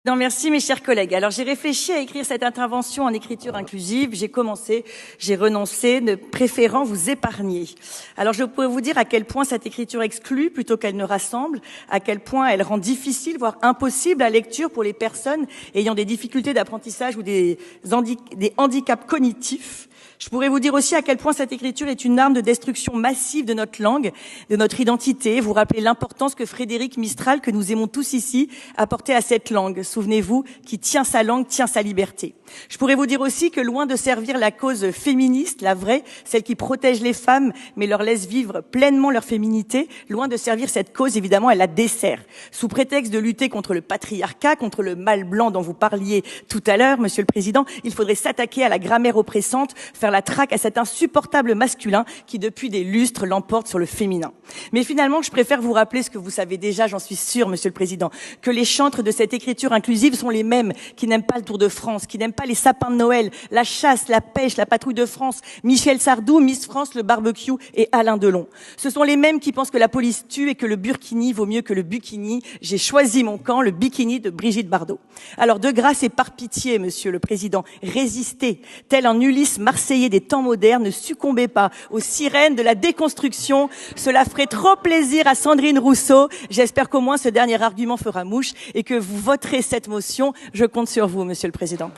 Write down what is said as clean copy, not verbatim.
Non, merci mes chers collègues. Alors j'ai réfléchi à écrire cette intervention en écriture inclusive. J'ai commencé, j'ai renoncé, ne préférant vous épargner. Alors je pourrais vous dire à quel point cette écriture exclut plutôt qu'elle ne rassemble, à quel point elle rend difficile, voire impossible la lecture pour les personnes ayant des difficultés d'apprentissage ou des handicaps cognitifs. Je pourrais vous dire aussi à quel point cette écriture est une arme de destruction massive de notre langue, de notre identité. Vous rappelez l'importance que Frédéric Mistral, que nous aimons tous ici, apportait à cette langue. Souvenez-vous, qui tient sa langue, tient sa liberté. Je pourrais vous dire aussi que loin de servir la cause féministe, la vraie, celle qui protège les femmes, mais leur laisse vivre pleinement leur féminité, loin de servir cette cause, évidemment, elle la dessert. Sous prétexte de lutter contre le patriarcat, contre le mâle blanc dont vous parliez tout à l'heure, Monsieur le Président, il faudrait s'attaquer à la grammaire oppressante, faire la traque à cet insupportable masculin qui, depuis des lustres, l'emporte sur le féminin. Mais finalement, je préfère vous rappeler ce que vous savez déjà, j'en suis sûre, Monsieur le Président, que les chantres de cette écriture inclusive sont les mêmes qui n'aiment pas le Tour de France, qui n'aiment pas les sapins de Noël, la chasse, la pêche, la patrouille de France, Michel Sardou, Miss France, le barbecue et Alain Delon. Ce sont les mêmes qui pensent que la police tue et que le burkini vaut mieux que le bikini. J'ai choisi mon camp, le bikini de Brigitte Bardot. Alors, de grâce et par pitié, Monsieur le Président, résistez, tel un Ulysse marseillais des temps modernes, ne succombez pas aux sirènes de la déconstruction. Cela ferait trop plaisir à Sandrine Rousseau. J'espère qu'au moins ce dernier argument fera mouche et que vous voterez cette motion. Je compte sur vous, Monsieur le Président.